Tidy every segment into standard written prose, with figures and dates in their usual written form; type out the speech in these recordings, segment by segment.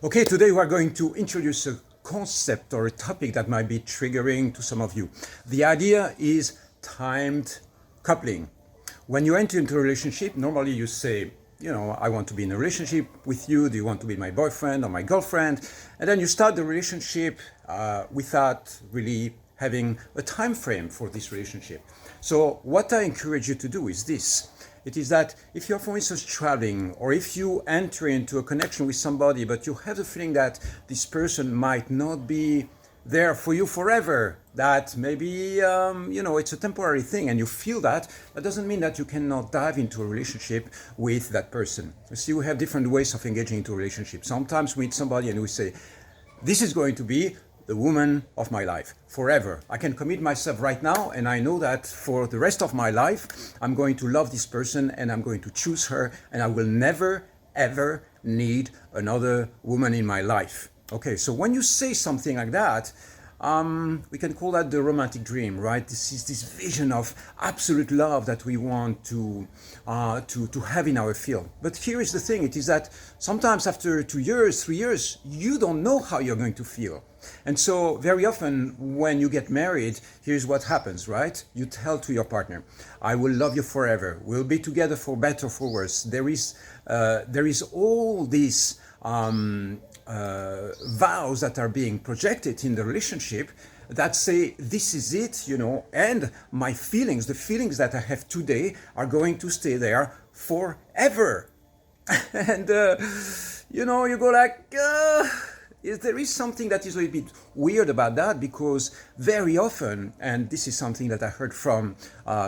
Okay, today we are going to introduce a concept or a topic that might be triggering to some of you. The idea is timed coupling. When you enter into a relationship, normally you say, I want to be in a relationship with you. Do you want to be my boyfriend or my girlfriend? And then you start the relationship without really having a time frame for this relationship. So what I encourage you to do is this. It is that if you're, for instance, traveling, or if you enter into a connection with somebody, but you have the feeling that this person might not be there for you forever, that maybe, it's a temporary thing, and you feel that doesn't mean that you cannot dive into a relationship with that person. You see, we have different ways of engaging into a relationship. Sometimes we meet somebody and we say, this is going to be the woman of my life forever. I can commit myself right now, and I know that for the rest of my life, I'm going to love this person and I'm going to choose her, and I will never, ever need another woman in my life. Okay, so when you say something like that, we can call that the romantic dream, right? This is this vision of absolute love that we want to have in our field. But here is the thing: it is that sometimes after 2 years, 3 years, you don't know how you're going to feel. And so very often when you get married, here's what happens, right? You tell to your partner, I will love you forever. We'll be together for better or for worse. There is all these vows that are being projected in the relationship that say, this is it, and my feelings, the feelings that I have today are going to stay there forever. And, you go like, there is something that is a little bit weird about that, because very often, and this is something that I heard from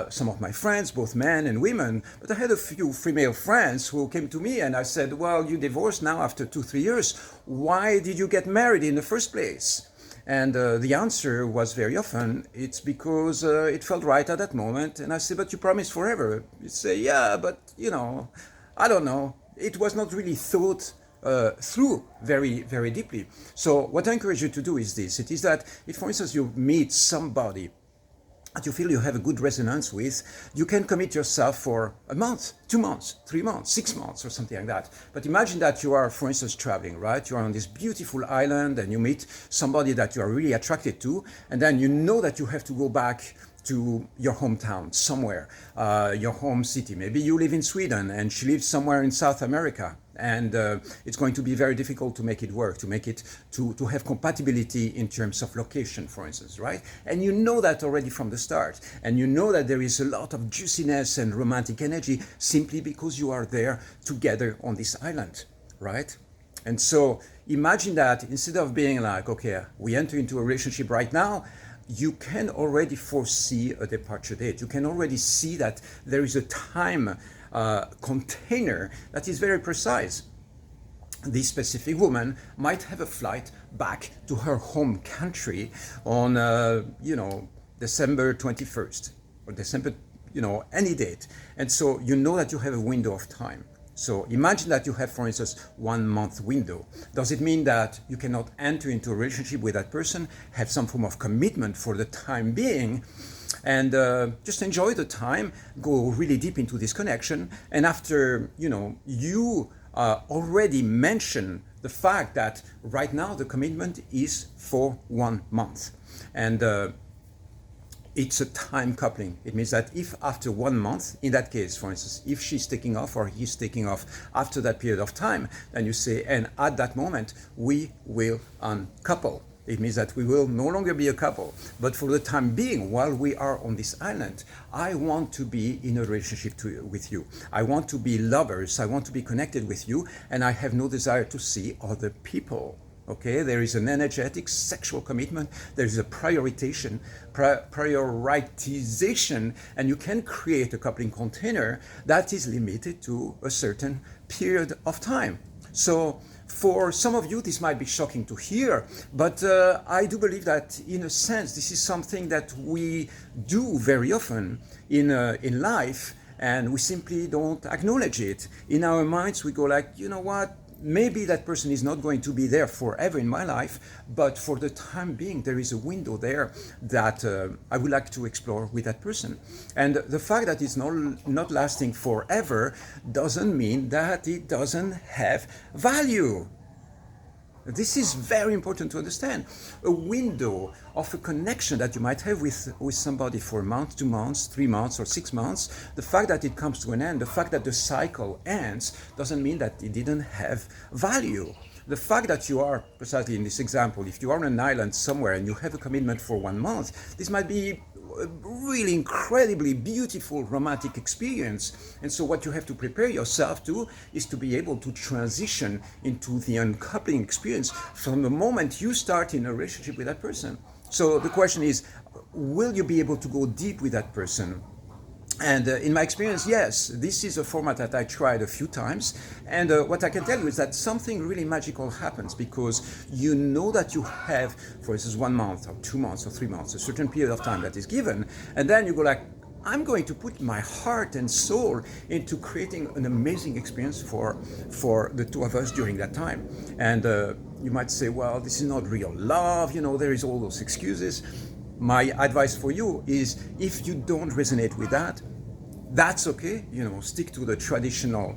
some of my friends, both men and women, but I had a few female friends who came to me and I said, well, you divorced now after 2-3 years. Why did you get married in the first place? And the answer was very often, it's because it felt right at that moment. And I said, but you promised forever. You say, yeah, but, I don't know. It was not really thought through very, very deeply. So what I encourage you to do is this. It is that if, for instance, you meet somebody that you feel you have a good resonance with, you can commit yourself for a month, 2 months, 3 months, 6 months, or something like that. But imagine that you are, for instance, traveling, right? You are on this beautiful island and you meet somebody that you are really attracted to, and then you know that you have to go back to your hometown somewhere, your home city. Maybe you live in Sweden and she lives somewhere in South America, and it's going to be very difficult to make it work, to make it to have compatibility in terms of location, for instance, right? And you know that already from the start, and you know that there is a lot of juiciness and romantic energy simply because you are there together on this island, right? And so imagine that instead of being like, okay, we enter into a relationship right now, you can already foresee a departure date. You can already see that there is a time container that is very precise. This specific woman might have a flight back to her home country on, December 21st or December, any date. And so you know that you have a window of time. So imagine that you have, for instance, 1 month window. Does it mean that you cannot enter into a relationship with that person, have some form of commitment for the time being, and just enjoy the time, go really deep into this connection, and after, you already mention the fact that right now the commitment is for 1 month. And it's a time coupling. It means that if after 1 month, in that case, for instance, if she's taking off or he's taking off after that period of time, then you say, and at that moment, we will uncouple. It means that we will no longer be a couple. But for the time being, while we are on this island, I want to be in a relationship with you. I want to be lovers. I want to be connected with you. And I have no desire to see other people. Okay, there is an energetic sexual commitment. There is a prioritization, and you can create a coupling container that is limited to a certain period of time. So for some of you, this might be shocking to hear, but I do believe that in a sense, this is something that we do very often in life, and we simply don't acknowledge it. In our minds, we go like, you know what? Maybe that person is not going to be there forever in my life, but for the time being, there is a window there that I would like to explore with that person. And the fact that it's not lasting forever doesn't mean that it doesn't have value. This is very important to understand. A window of a connection that you might have with somebody for a month, 2 months, 3 months, or 6 months, the fact that it comes to an end, the fact that the cycle ends, doesn't mean that it didn't have value. The fact that you are, precisely in this example, if you are on an island somewhere and you have a commitment for 1 month, this might be a really incredibly beautiful romantic experience. And so what you have to prepare yourself to is to be able to transition into the uncoupling experience from the moment you start in a relationship with that person. So the question is, will you be able to go deep with that person? And in my experience, yes, this is a format that I tried a few times. And what I can tell you is that something really magical happens, because you know that you have, for instance, 1 month or 2 months or 3 months, a certain period of time that is given. And then you go like, I'm going to put my heart and soul into creating an amazing experience for the two of us during that time. And you might say, well, this is not real love, there is all those excuses. My advice for you is, if you don't resonate with that, that's okay, stick to the traditional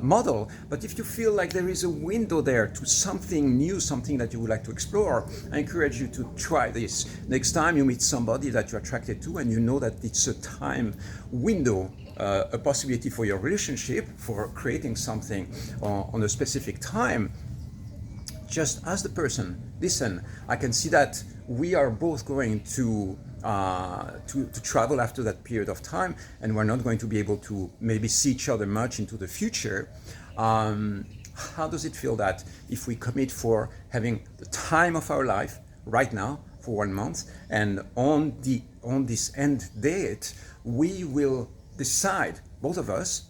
model. But if you feel like there is a window there to something new, something that you would like to explore, I encourage you to try this. Next time you meet somebody that you're attracted to and you know that it's a time window, a possibility for your relationship, for creating something on a specific time, just ask the person, listen, I can see that we are both going to travel after that period of time, and we're not going to be able to maybe see each other much into the future. How does it feel that if we commit for having the time of our life right now for 1 month, and on this end date, we will decide, both of us,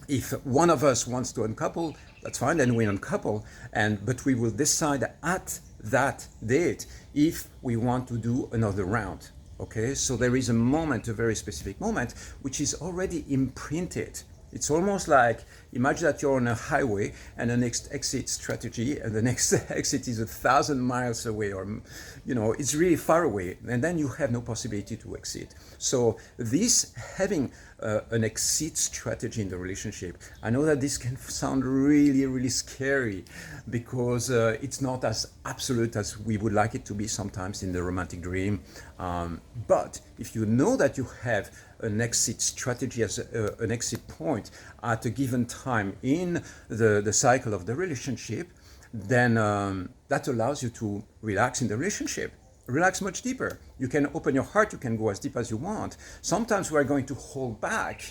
if one of us wants to uncouple, that's fine, then we uncouple, but we will decide at that date if we want to do another round. Okay, so there is a moment, a very specific moment, which is already imprinted. It's almost like, imagine that you're on a highway and the next exit strategy, and the next exit is 1,000 miles away, or it's really far away, and then you have no possibility to exit. So this having an exit strategy in the relationship, I know that this can sound really, really scary, because it's not as absolute as we would like it to be sometimes in the romantic dream. But if you know that you have an exit strategy as an exit point at a given time in the cycle of the relationship, then that allows you to relax in the relationship. Relax much deeper. You can open your heart, you can go as deep as you want. Sometimes we are going to hold back.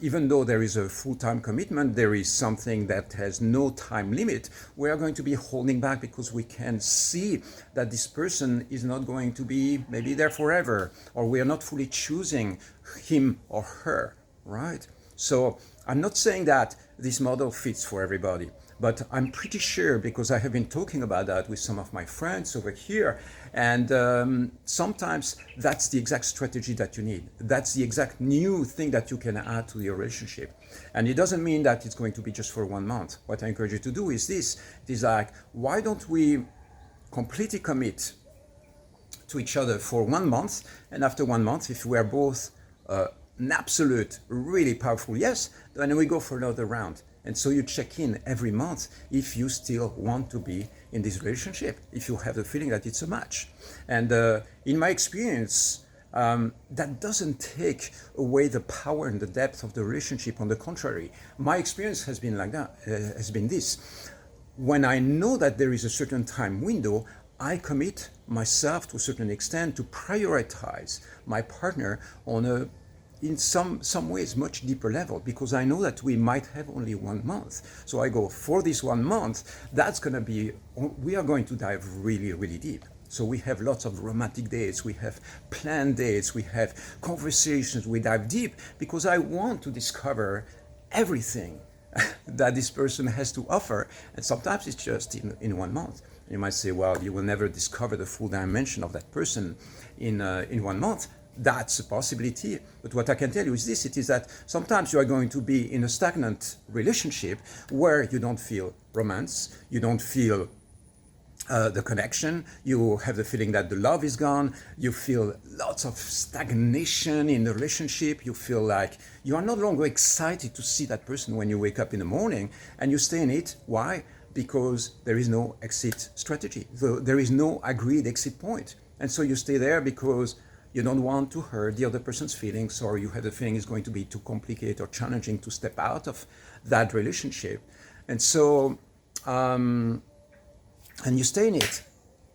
Even though there is a full-time commitment, there is something that has no time limit. We are going to be holding back because we can see that this person is not going to be maybe there forever, or we are not fully choosing him or her, right? So I'm not saying that this model fits for everybody, but I'm pretty sure, because I have been talking about that with some of my friends over here, and sometimes that's the exact strategy that you need. That's the exact new thing that you can add to your relationship. And it doesn't mean that it's going to be just for 1 month. What I encourage you to do is this. It is like, why don't we completely commit to each other for 1 month, and after 1 month, if we are both an absolute, really powerful yes, then we go for another round. And so you check in every month if you still want to be in this relationship, if you have the feeling that it's a match. And in my experience, that doesn't take away the power and the depth of the relationship. On the contrary, my experience has been like that, has been this. When I know that there is a certain time window, I commit myself to a certain extent to prioritize my partner on in some ways much deeper level, because I know that we might have only 1 month. So I go for this 1 month, we are going to dive really, really deep. So we have lots of romantic dates, we have planned dates, we have conversations, we dive deep, because I want to discover everything that this person has to offer. And sometimes it's just in 1 month. You might say, well, you will never discover the full dimension of that person in 1 month. That's a possibility. But what I can tell you is this, it is that sometimes you are going to be in a stagnant relationship where you don't feel romance, you don't feel the connection, you have the feeling that the love is gone, you feel lots of stagnation in the relationship, you feel like you are no longer excited to see that person when you wake up in the morning, and you stay in it. Why? Because there is no exit strategy. So there is no agreed exit point. And so you stay there because you don't want to hurt the other person's feelings, or you have the feeling it's going to be too complicated or challenging to step out of that relationship. And so, and you stay in it,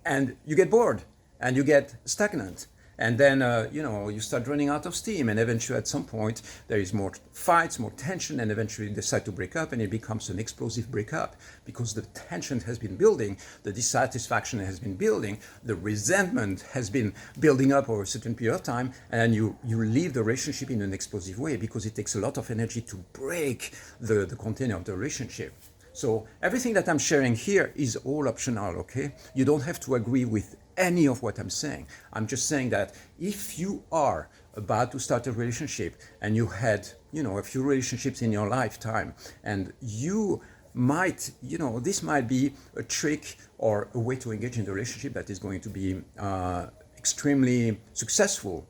and you get bored, and you get stagnant, and then you start running out of steam, and eventually at some point there is more fights, more tension, and eventually you decide to break up, and it becomes an explosive breakup because the tension has been building, the dissatisfaction has been building, the resentment has been building up over a certain period of time, and then you leave the relationship in an explosive way because it takes a lot of energy to break the container of the relationship. So everything that I'm sharing here is all optional, okay? You don't have to agree with any of what I'm saying. I'm just saying that if you are about to start a relationship and you had, a few relationships in your lifetime, and you might, this might be a trick or a way to engage in the relationship that is going to be extremely successful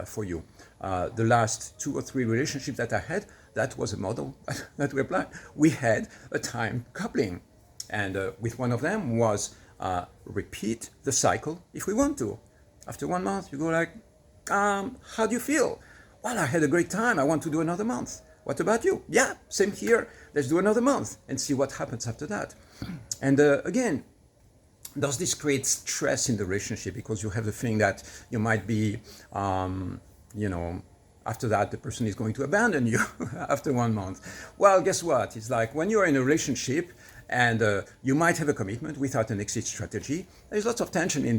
for you. The last 2 or 3 relationships that I had, that was a model that we applied. We had a time coupling, and with one of them was repeat the cycle if we want to. After 1 month, you go like, how do you feel? Well, I had a great time. I want to do another month. What about you? Yeah, same here. Let's do another month and see what happens after that. And again, does this create stress in the relationship because you have the feeling that you might be, after that, the person is going to abandon you after 1 month. Well, guess what? It's like when you're in a relationship and you might have a commitment without an exit strategy. There's lots of tension in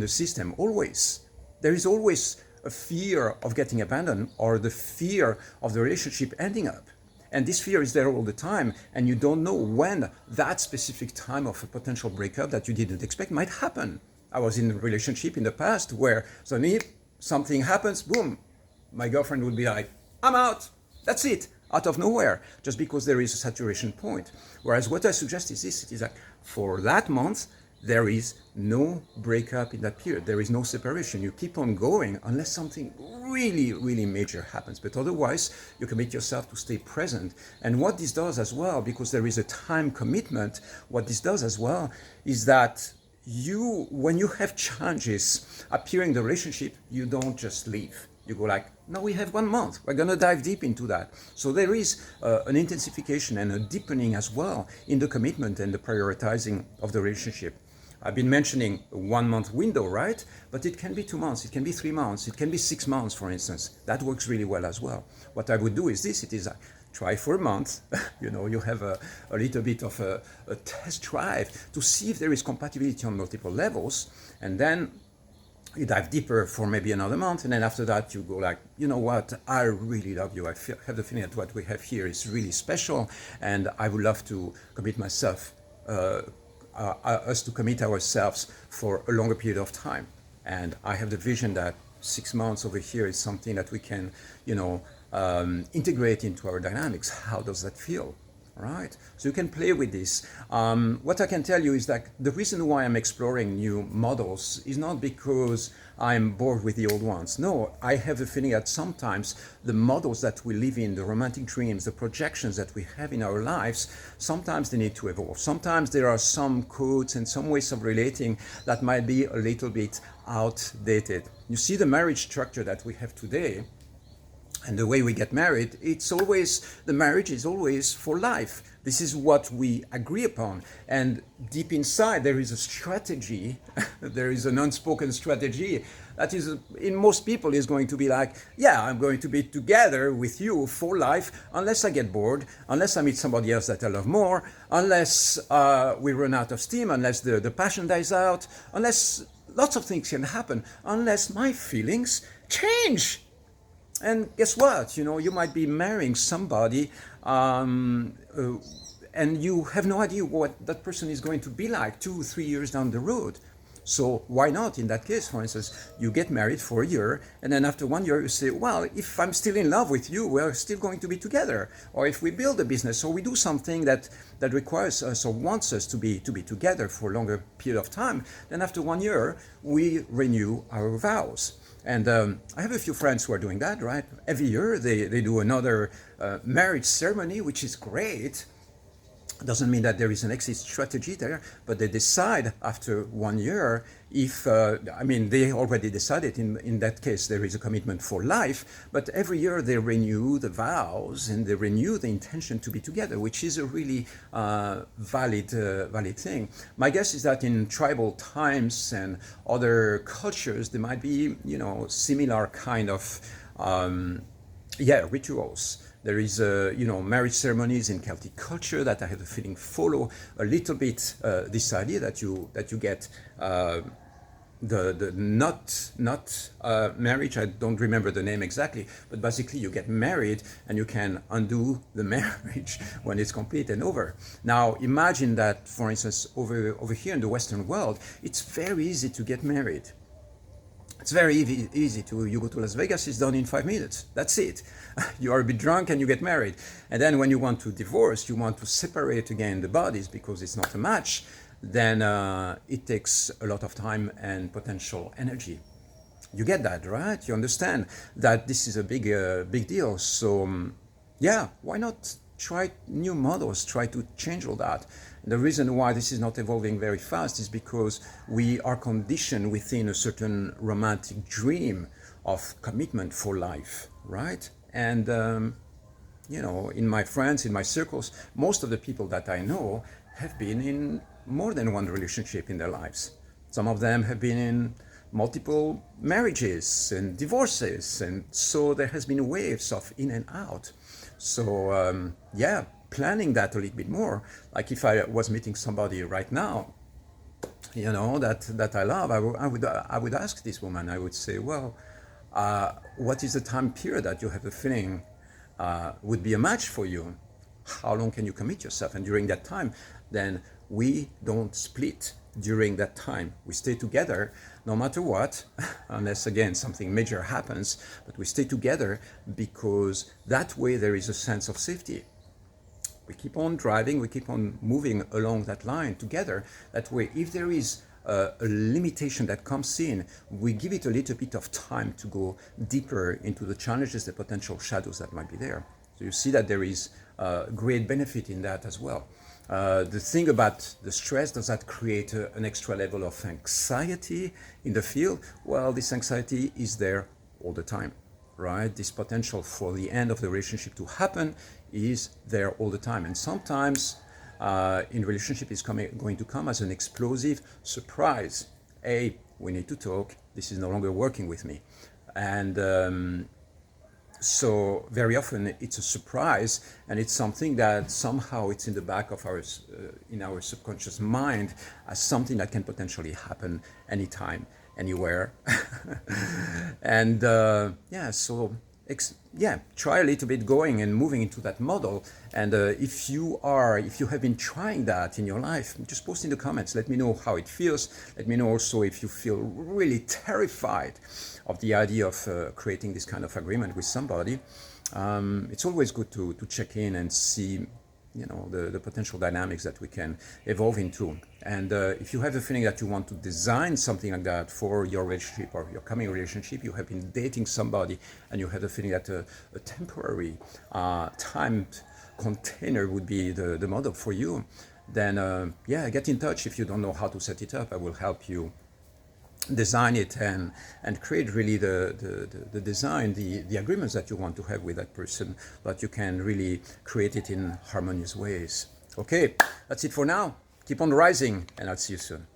the system. Always, there is always a fear of getting abandoned or the fear of the relationship ending up. And this fear is there all the time, and you don't know when that specific time of a potential breakup that you didn't expect might happen. I was in a relationship in the past where suddenly something happens, boom, my girlfriend would be like, I'm out, that's it, out of nowhere, just because there is a saturation point. Whereas what I suggest is this, it is like for that month, there is no breakup in that period. There is no separation. You keep on going unless something really, really major happens. But otherwise, you commit yourself to stay present. And what this does as well, because there is a time commitment, what this does as well is that when you have challenges appearing in the relationship, you don't just leave. You go like, no, we have 1 month. We're going to dive deep into that. So there is an intensification and a deepening as well in the commitment and the prioritizing of the relationship. I've been mentioning a 1 month window, right? But it can be 2 months, it can be 3 months, it can be 6 months, for instance. That works really well as well. What I would do is this, it is try for a month, you have a little bit of a test drive to see if there is compatibility on multiple levels, and then you dive deeper for maybe another month, and then after that you go like, you know what, I really love you. I have the feeling that what we have here is really special, and I would love to commit myself, us to commit ourselves for a longer period of time. And I have the vision that 6 months over here is something that we can, integrate into our dynamics. How does that feel? Right? So you can play with this. What I can tell you is that the reason why I'm exploring new models is not because I'm bored with the old ones. No, I have the feeling that sometimes the models that we live in, the romantic dreams, the projections that we have in our lives, sometimes they need to evolve. Sometimes there are some codes and some ways of relating that might be a little bit outdated. You see the marriage structure that we have today, and the way we get married, the marriage is always for life. This is what we agree upon. And deep inside, there is a strategy, there is an unspoken strategy that is, in most people, is going to be like, yeah, I'm going to be together with you for life, unless I get bored, unless I meet somebody else that I love more, unless we run out of steam, unless the passion dies out, unless lots of things can happen, unless my feelings change. And guess what? You might be marrying somebody and you have no idea what that person is going to be like 2-3 years down the road. So why not? In that case, for instance, you get married for a year, and then after 1 year you say, well, if I'm still in love with you, we're still going to be together. Or if we build a business, or we do something that requires us or wants us to be together for a longer period of time, then after 1 year we renew our vows. And I have a few friends who are doing that, right? Every year they do another marriage ceremony, which is great. Doesn't mean that there is an exit strategy there, but they decide after 1 year if, they already decided in that case there is a commitment for life, but every year they renew the vows and they renew the intention to be together, which is a really valid thing. My guess is that in tribal times and other cultures, there might be, similar kind of, rituals. There is, marriage ceremonies in Celtic culture that I have a feeling follow a little bit this idea that you get the not marriage. I don't remember the name exactly, but basically you get married and you can undo the marriage when it's complete and over. Now imagine that, for instance, over here in the Western world, it's very easy to get married. It's very easy you go to Las Vegas, it's done in 5 minutes. That's it. You are a bit drunk and you get married. And then when you want to divorce, you want to separate again the bodies because it's not a match, then it takes a lot of time and potential energy. You get that, right? You understand that this is a big deal. So why not try new models, try to change all that. The reason why this is not evolving very fast is because we are conditioned within a certain romantic dream of commitment for life, right? And, in my friends, in my circles, most of the people that I know have been in more than one relationship in their lives. Some of them have been in multiple marriages and divorces, and so there has been waves of in and out. So planning that a little bit more. Like if I was meeting somebody right now, that I love, I would ask this woman. I would say, well, what is the time period that you have a feeling would be a match for you? How long can you commit yourself? And during that time, then we don't split. During that time, we stay together no matter what, unless again something major happens, but we stay together because that way there is a sense of safety. We keep on driving, we keep on moving along that line together. That way, if there is a limitation that comes in, we give it a little bit of time to go deeper into the challenges, the potential shadows that might be there. So you see that there is great benefit in that as well. The thing about the stress, does that create an extra level of anxiety in the field? Well, this anxiety is there all the time, right? This potential for the end of the relationship to happen is there all the time. And sometimes in relationship is going to come as an explosive surprise. Hey, we need to talk. This is no longer working with me. And so very often it's a surprise, and it's something that somehow it's in the back of in our subconscious mind as something that can potentially happen anytime, anywhere. And try a little bit going and moving into that model. And if you have been trying that in your life, just post in the comments. Let me know how it feels. Let me know also if you feel really terrified of the idea of creating this kind of agreement with somebody. It's always good to check in and see the potential dynamics that we can evolve into. And if you have the feeling that you want to design something like that for your relationship or your coming relationship, you have been dating somebody and you have the feeling that a temporary timed container would be the model for you, then get in touch. If you don't know how to set it up, I will help you design it and create really the design, the agreements that you want to have with that person, that you can really create it in harmonious ways. Okay, that's it for now. Keep on rising, and I'll see you soon.